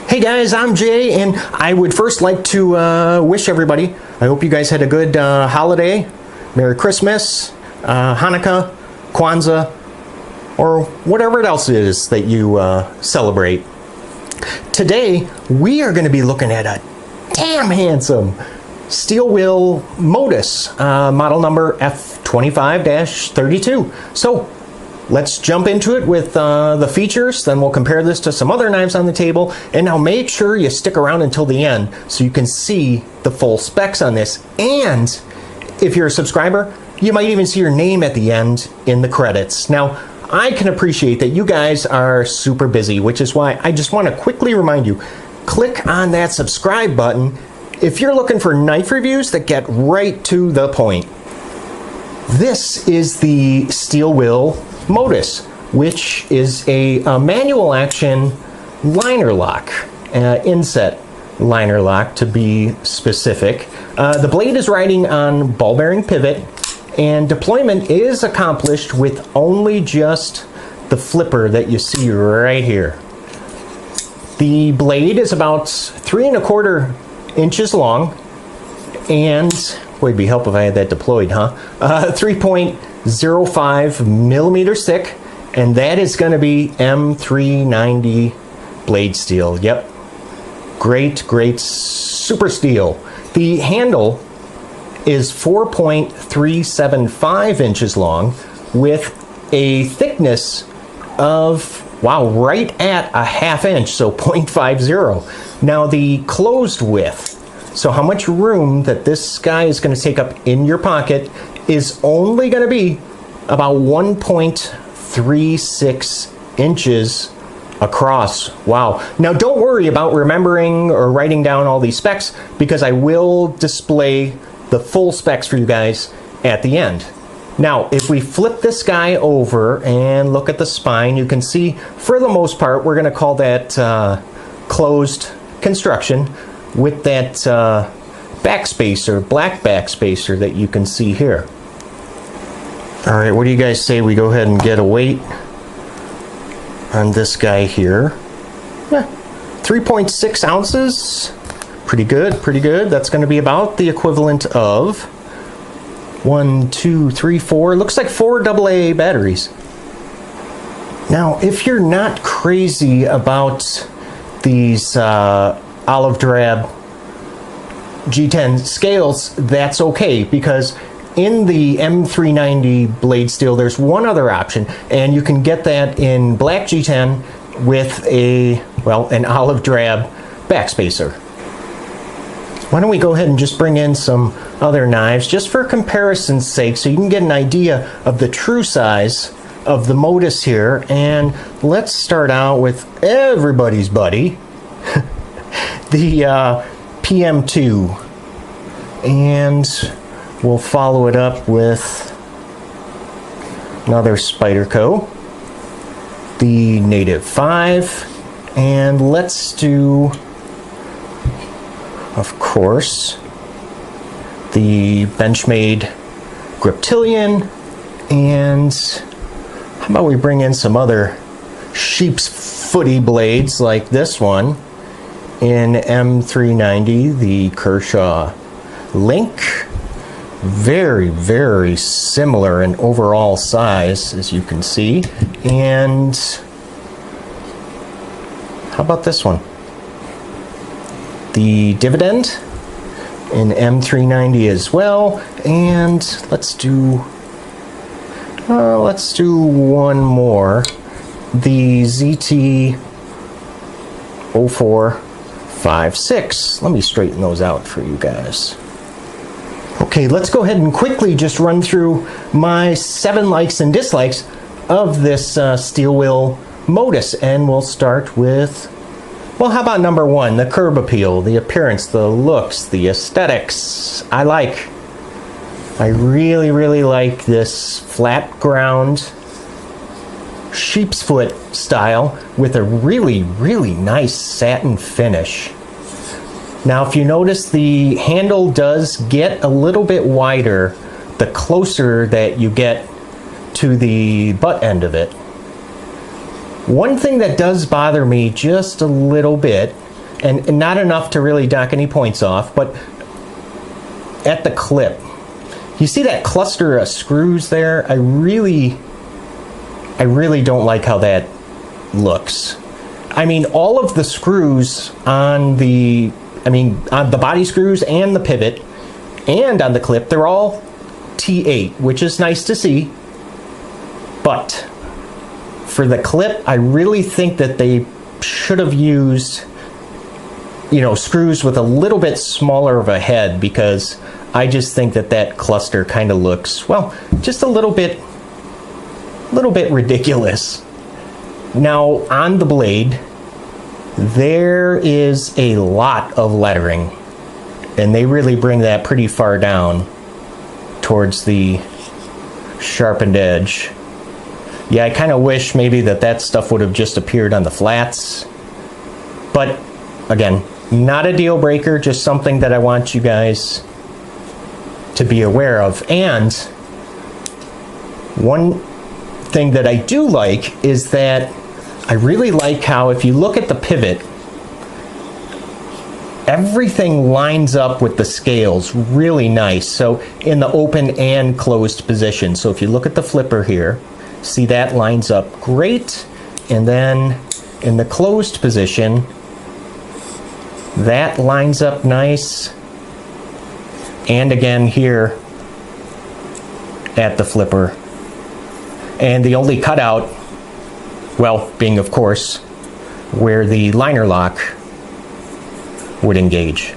Hey guys, I'm Jay, and I would first like to wish everybody, I hope you guys had a good holiday, Merry Christmas, Hanukkah, Kwanzaa, or whatever else it is that you celebrate. Today, we are going to be looking at a damn handsome Steel Will Modus, model number F25-32. So, let's jump into it with the features, then we'll compare this to some other knives on the table, and now make sure you stick around until the end so you can see the full specs on this. And if you're a subscriber, you might even see your name at the end in the credits. Now, I can appreciate that you guys are super busy, which is why I just want to quickly remind you, click on that subscribe button if you're looking for knife reviews that get right to the point. This is the Steel Will Modus, which is a manual action liner lock, inset liner lock to be specific. The blade is riding on ball bearing pivot, and deployment is accomplished with only just the flipper that you see right here. The blade is about 3¼ inches long, and boy, it'd be helpful if I had that deployed, huh? 3.05 millimeters thick, and that is going to be M390 blade steel. Yep, great super steel. The handle is 4.375 inches long with a thickness of, wow, right at a ½ inch, so 0.50. Now the closed width, so how much room that this guy is going to take up in your pocket, is only going to be about 1.36 inches across. Wow. Now don't worry about remembering or writing down all these specs, because I will display the full specs for you guys at the end. Now, if we flip this guy over and look at the spine, you can see, for the most part, we're going to call that closed construction with that backspacer, black backspacer that you can see here. All right, what do you guys say we go ahead and get a weight on this guy here? Yeah, 3.6 ounces. Pretty good, pretty good. That's going to be about the equivalent of 1, 2, 3, 4. Looks like 4 AA batteries. Now, if you're not crazy about these olive drab G10 scales, that's okay, because in the M390 blade steel, there's one other option, and you can get that in black G10 with a, well, an olive drab backspacer. Why don't we go ahead and just bring in some other knives, just for comparison's sake, so you can get an idea of the true size of the Modus here. And let's start out with everybody's buddy, the PM2. And we'll follow it up with another Spyderco, the Native 5, and let's do, of course, the Benchmade Griptilian, and how about we bring in some other sheep's footy blades like this one in M390, the Kershaw Link. Very similar in overall size, as you can see. And how about this one? The Dividend in M390 as well. And let's do one more. The ZT0456. Let me straighten those out for you guys. Okay, let's go ahead and quickly just run through my 7 likes and dislikes of this Steel Will Modus, and we'll start with, well, how about number 1, the curb appeal, the appearance, the looks, the aesthetics. I really like this flat ground sheep's foot style with a really nice satin finish. Now, if you notice, the handle does get a little bit wider the closer that you get to the butt end of it. One thing that does bother me just a little bit and not enough to really knock any points off, but at the clip, you see that cluster of screws there? I really don't like how that looks. I mean, all of the screws on the, on the body screws and the pivot and on the clip, they're all T8, which is nice to see. But for the clip, I really think that they should have used, you know, screws with a little bit smaller of a head, because I just think that that cluster kind of looks, well, just a little bit ridiculous. Now, on the blade, there is a lot of lettering, and they really bring that pretty far down towards the sharpened edge. Yeah, I kind of wish maybe that stuff would have just appeared on the flats. But again, not a deal breaker, just something that I want you guys to be aware of. And one thing that I do like is that I really like how, if you look at the pivot, everything lines up with the scales really nice. So in the open and closed position. So if you look at the flipper here, see that lines up great. And then in the closed position, that lines up nice. And again here at the flipper. And the only cutout, well, being of course where the liner lock would engage.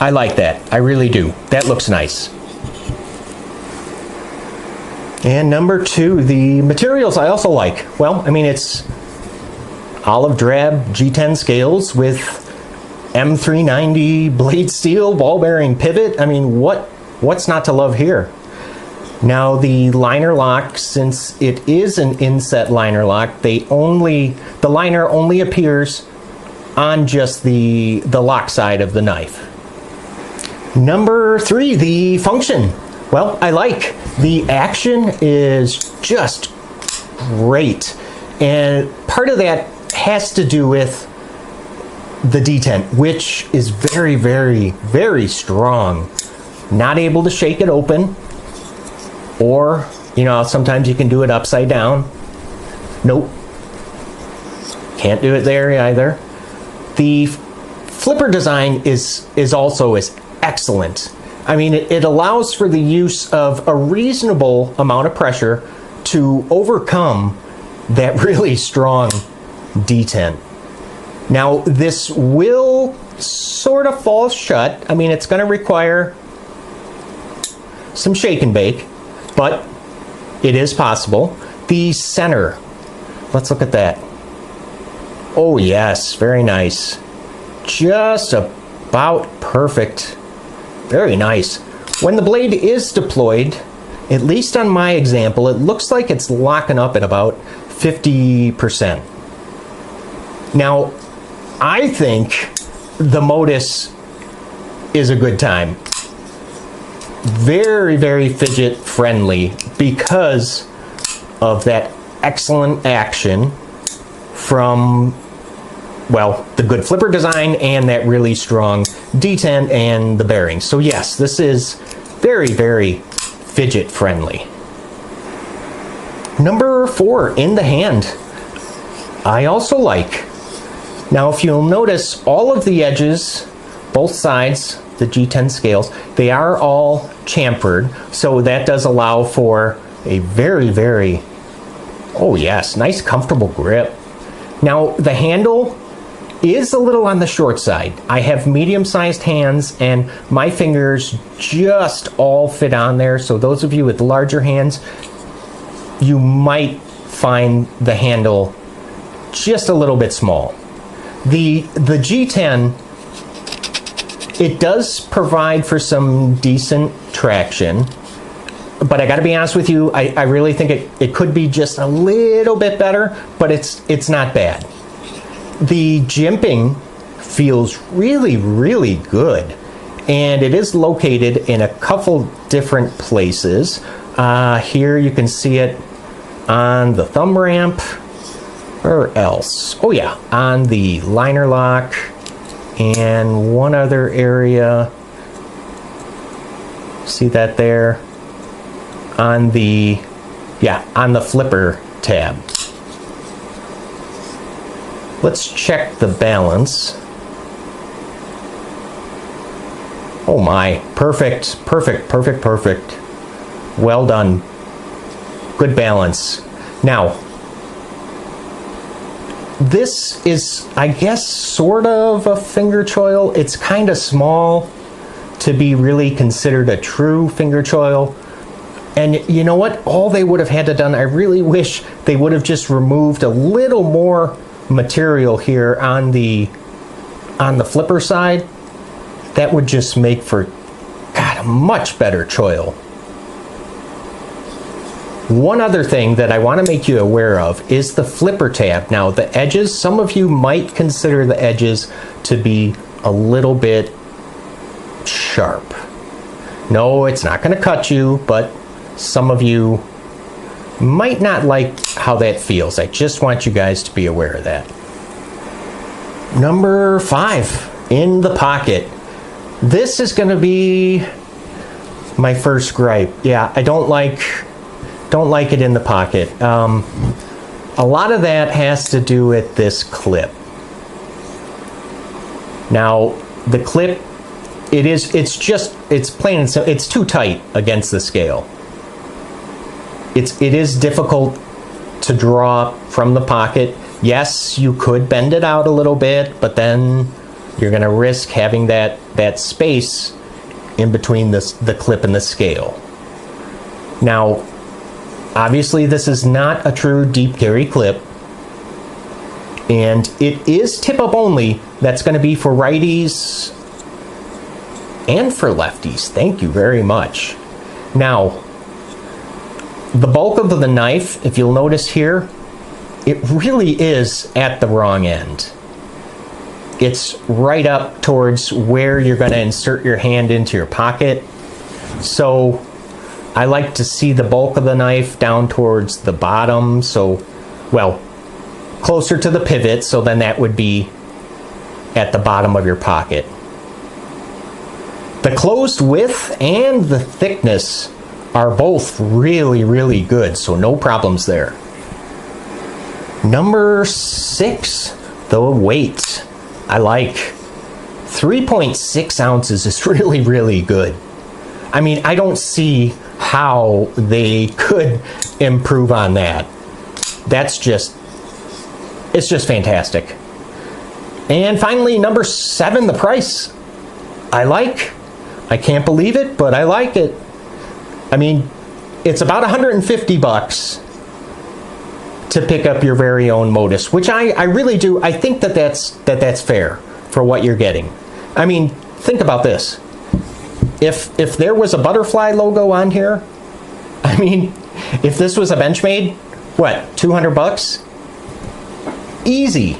I like that. I really do. That looks nice. And number two, the materials I also like. Well, I mean, it's olive drab G10 scales with M390 blade steel ball bearing pivot. I mean, what's not to love here? Now the liner lock, since it is an inset liner lock, the liner only appears on just the lock side of the knife. Number three, the function. Well, I like the action is just great, and part of that has to do with the detent, which is very, very, very strong. Not able to shake it open, or, you know, sometimes you can do it upside down. Nope. Can't do it there either. The flipper design is also excellent. I mean, it allows for the use of a reasonable amount of pressure to overcome that really strong detent. Now, this will sort of fall shut. I mean, it's going to require some shake and bake, but it is possible. The center, let's look at that. Oh yes, very nice. Just about perfect. Very nice. When the blade is deployed, at least on my example, it looks like it's locking up at about 50%. Now, I think the Modus is a good time. Very, very fidget friendly because of that excellent action from, well, the good flipper design and that really strong detent and the bearings. So yes, this is very, very fidget friendly. Number four, in the hand. I also like. Now, if you'll notice, all of the edges, both sides, the G10 scales, they are all chamfered, so that does allow for a very, very, oh yes, nice comfortable grip. Now, the handle is a little on the short side. I have medium-sized hands and my fingers just all fit on there, so those of you with larger hands, you might find the handle just a little bit small. The G10, it does provide for some decent traction, but I gotta be honest with you, I really think it could be just a little bit better, but it's not bad. The jimping feels really, really good, and it is located in a couple different places. Here you can see it on the thumb ramp. Where else? Oh yeah, on the liner lock. and one other area. See that there? On the, yeah, on the flipper tab. Let's check the balance. Oh my, perfect, perfect, perfect, perfect. Well done. Good balance. Now, this is, I guess, sort of a finger choil. It's kind of small to be really considered a true finger choil. And you know what? All they would have had to done, I really wish they would have just removed a little more material here on the flipper side. That would just make for, God, a much better choil. One other thing that I want to make you aware of is the flipper tab. Now the edges, some of you might consider the edges to be a little bit sharp. No, it's not going to cut you, but some of you might not like how that feels. I just want you guys to be aware of that. Number 5, in the pocket. This is going to be my first gripe. Yeah, I don't like it in the pocket. A lot of that has to do with this clip. Now, the clip, it's plain and simple, it's too tight against the scale. It is difficult to draw from the pocket. Yes, you could bend it out a little bit, but then you're going to risk having that space in between the clip and the scale. Now, obviously this is not a true deep carry clip, and it is tip up only. That's going to be for righties and for lefties. Thank you very much. Now, the bulk of the knife, if you'll notice here, it really is at the wrong end. It's right up towards where you're going to insert your hand into your pocket. So I like to see the bulk of the knife down towards the bottom. So, well, closer to the pivot. So then that would be at the bottom of your pocket. The closed width and the thickness are both really, really good. So no problems there. Number 6, the weight. I like 3.6 ounces is really, really good. I mean, I don't see how they could improve on that. It's just fantastic. And finally, number 7, the price. I can't believe it, but I like it. I mean, it's about 150 bucks to pick up your very own Modus, which I really do. I think that's fair for what you're getting. I mean, think about this. If there was a butterfly logo on here, I mean, if this was a Benchmade, what, 200 bucks? Easy.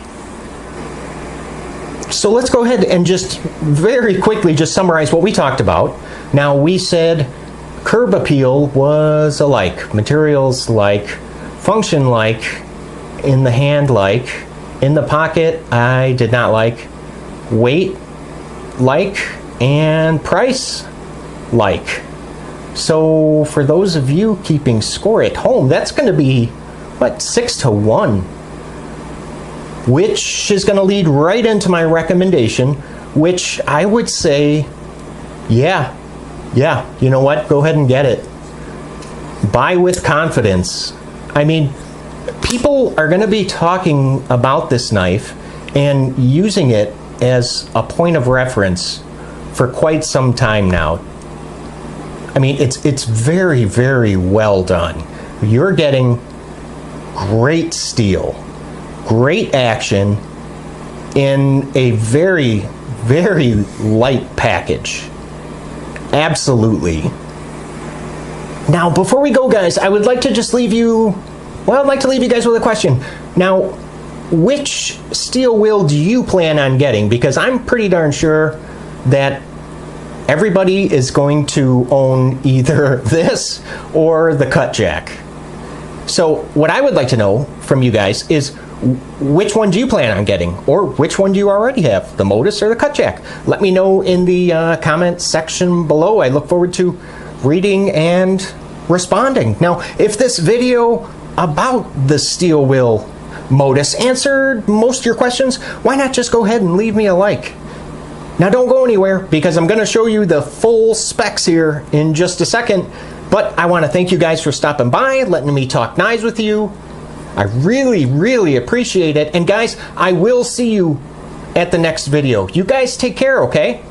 So let's go ahead and just very quickly just summarize what we talked about. Now, we said curb appeal was alike, materials like, function like, in the hand like, in the pocket I did not like, weight like, and price like. So for those of you keeping score at home, that's going to be, what, 6-1, which is going to lead right into my recommendation, which I would say, yeah, you know what, go ahead and get it. Buy with confidence. I mean, people are going to be talking about this knife and using it as a point of reference for quite some time now. I mean, it's very, very well done. You're getting great steel, great action in a very, very light package. Absolutely. Now, before we go, guys, I would like to just leave you, well, I'd like to leave you guys with a question. Now, which steel will do you plan on getting? Because I'm pretty darn sure that everybody is going to own either this or the cut jack. So what I would like to know from you guys is, which one do you plan on getting? Or which one do you already have, the Modus or the Cutjack? Let me know in the comment section below. I look forward to reading and responding. Now, if this video about the Steel Will Modus answered most of your questions, why not just go ahead and leave me a like? Now don't go anywhere, because I'm going to show you the full specs here in just a second. But I want to thank you guys for stopping by, letting me talk knives with you. I really, really appreciate it. And guys, I will see you at the next video. You guys take care, okay?